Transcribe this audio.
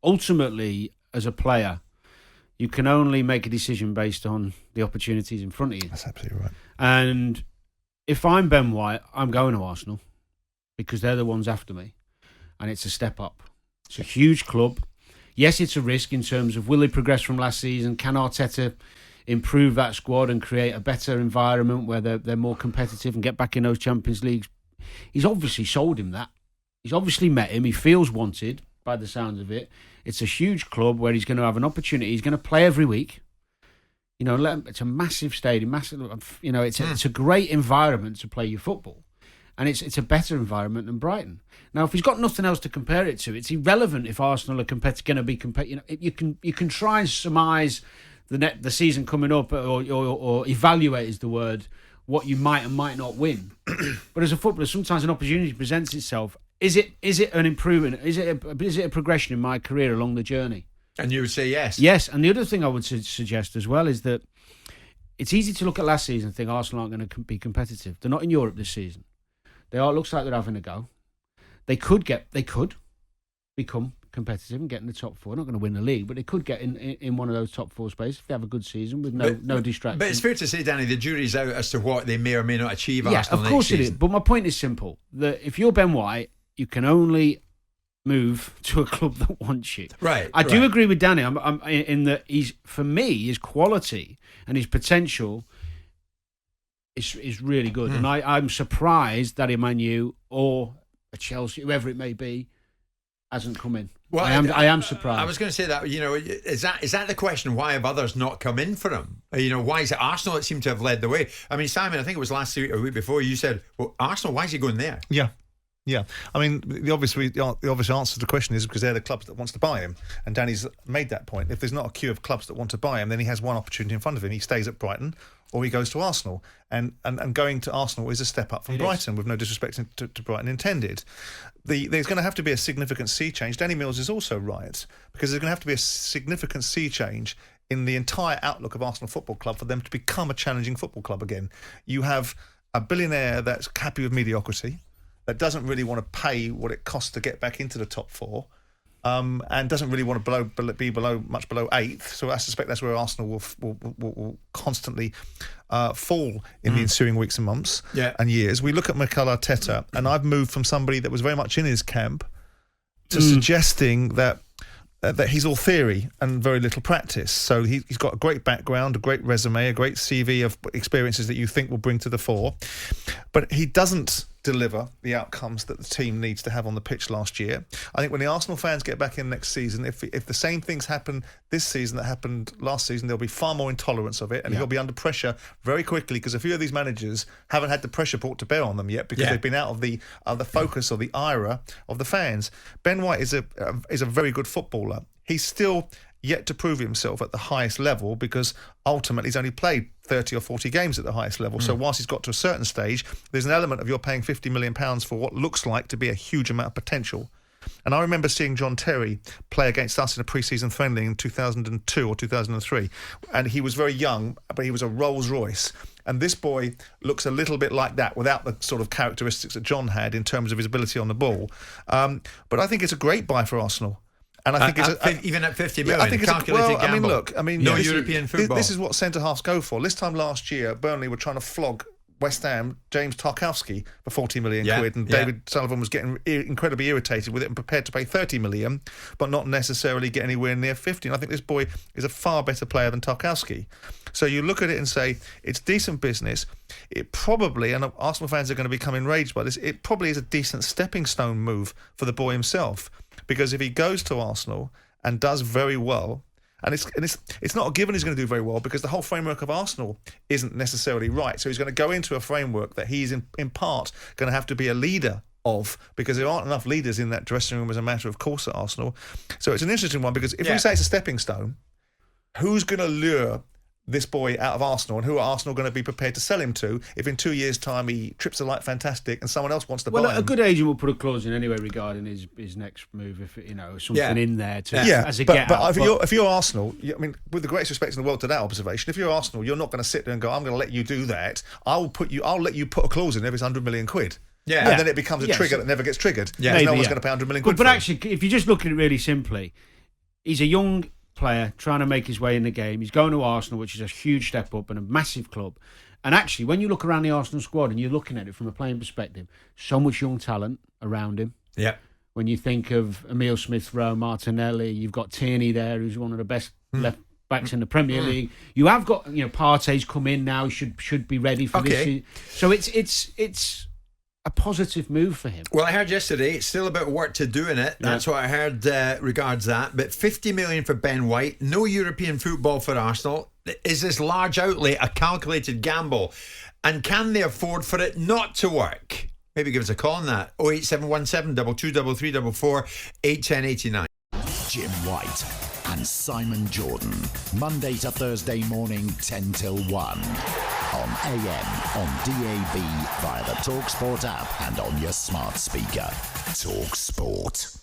ultimately, as a player, you can only make a decision based on the opportunities in front of you. That's absolutely right. And if I'm Ben White, I'm going to Arsenal because they're the ones after me. And it's a step up. It's a huge club. Yes, it's a risk in terms of will they progress from last season? Can Arteta improve that squad and create a better environment where they're more competitive and get back in those Champions Leagues? He's obviously sold him that. He's obviously met him. He feels wanted by the sounds of it. It's a huge club where he's going to have an opportunity. He's going to play every week. You know, it's a massive stadium, massive. You know, it's a great environment to play your football. And it's a better environment than Brighton. Now, if he's got nothing else to compare it to, it's irrelevant if Arsenal are going to be you know, you can try and surmise the season coming up, or evaluate is the word, what you might and might not win. But as a footballer, sometimes an opportunity presents itself. Is it an improvement? Is it a progression in my career along the journey? And you would say yes. Yes, and the other thing I would suggest as well is that it's easy to look at last season and think Arsenal aren't going to be competitive. They're not in Europe this season. They are. Looks like they're having a go. They could become competitive and get in the top four. Not going to win the league, but they could get in one of those top four spaces if they have a good season with no distraction. But it's fair to say, Danny, the jury's out as to what they may or may not achieve. Yeah, Arsenal of course next it season. is. But my point is simple: that if you're Ben White, you can only move to a club that wants you. Right. I do agree with Danny. I'm in that for me, his quality and his potential is really good, and I'm surprised that Emmanuel or a Chelsea, whoever it may be, hasn't come in. Well, I am surprised. I was going to say that, you know, is that the question? Why have others not come in for him? You know, why is it Arsenal that seem to have led the way? I mean, Simon, I think it was last week or week before, you said, well, Arsenal, why is he going there? Yeah, I mean, the obvious answer to the question is because they're the clubs that wants to buy him, and Danny's made that point. If there's not a queue of clubs that want to buy him, then he has one opportunity in front of him. He stays at Brighton, or he goes to Arsenal, and going to Arsenal is a step up from Brighton, with no disrespect to Brighton intended. There's going to have to be a significant sea change. Danny Mills is also right, because there's going to have to be a significant sea change in the entire outlook of Arsenal Football Club for them to become a challenging football club again. You have a billionaire that's happy with mediocrity, that doesn't really want to pay what it costs to get back into the top four, and doesn't really want to be much below eighth. So I suspect that's where Arsenal will constantly fall in the ensuing weeks and months and years. We look at Mikel Arteta, and I've moved from somebody that was very much in his camp to suggesting that he's all theory and very little practice. So he's got a great background, a great resume, a great CV of experiences that you think will bring to the fore. But he doesn't deliver the outcomes that the team needs to have on the pitch last year. I think when the Arsenal fans get back in next season, if the same things happen this season that happened last season, there'll be far more intolerance of it, and he'll be under pressure very quickly, because a few of these managers haven't had the pressure brought to bear on them yet, because they've been out of the focus or the ira of the fans. Ben White is a very good footballer. He's still yet to prove himself at the highest level, because ultimately he's only played 30 or 40 games at the highest level. So whilst he's got to a certain stage, there's an element of you're paying £50 million for what looks like to be a huge amount of potential. And I remember seeing John Terry play against us in a pre-season friendly in 2002 or 2003. And he was very young, but he was a Rolls Royce. And this boy looks a little bit like that, without the sort of characteristics that John had in terms of his ability on the ball. But I think it's a great buy for Arsenal. And I think even at 50 million, I think it's calculated gamble. No European football. This is what centre halves go for. This time last year, Burnley were trying to flog West Ham, James Tarkowski, for 40 million quid, and David Sullivan was getting incredibly irritated with it and prepared to pay 30 million, but not necessarily get anywhere near 50. And I think this boy is a far better player than Tarkowski. So you look at it and say, it's decent business. It probably, and Arsenal fans are going to become enraged by this, it probably is a decent stepping stone move for the boy himself. Because if he goes to Arsenal and does very well, and it's not a given he's going to do very well, because the whole framework of Arsenal isn't necessarily right. So he's going to go into a framework that he's in part going to have to be a leader of, because there aren't enough leaders in that dressing room as a matter of course at Arsenal. So it's an interesting one, because if we say it's a stepping stone, who's going to lure this boy out of Arsenal, and who are Arsenal going to be prepared to sell him to if in 2 years' time he trips a light fantastic and someone else wants to buy him? A good agent will put a clause in anyway regarding his next move, if something in there to as a get out. But if you're Arsenal, I mean, with the greatest respect in the world to that observation, if you're Arsenal, you're not going to sit there and go, I'm going to let you do that. I'll let you put a clause in if it's 100 million quid. And then it becomes a trigger that never gets triggered. No one's going to pay 100 million quid. But actually, if you just look at it really simply, he's a young player trying to make his way in the game. He's going to Arsenal, which is a huge step up and a massive club. And actually, when you look around the Arsenal squad and you're looking at it from a playing perspective, so much young talent around him. Yeah. When you think of Emile Smith-Rowe, Martinelli, you've got Tierney there, who's one of the best left backs in the Premier League. You have got, Partey's come in now, should be ready for this season. So it's a positive move for him. Well, I heard yesterday, it's still a bit of work to do in it. That's what I heard regards that. But 50 million for Ben White, no European football for Arsenal. Is this large outlay a calculated gamble? And can they afford for it not to work? Maybe give us a call on that. 08717 223344 81089. Jim White and Simon Jordan. Monday to Thursday morning, 10 till 1. On AM, on DAB, via the talkSPORT app and on your smart speaker. talkSPORT.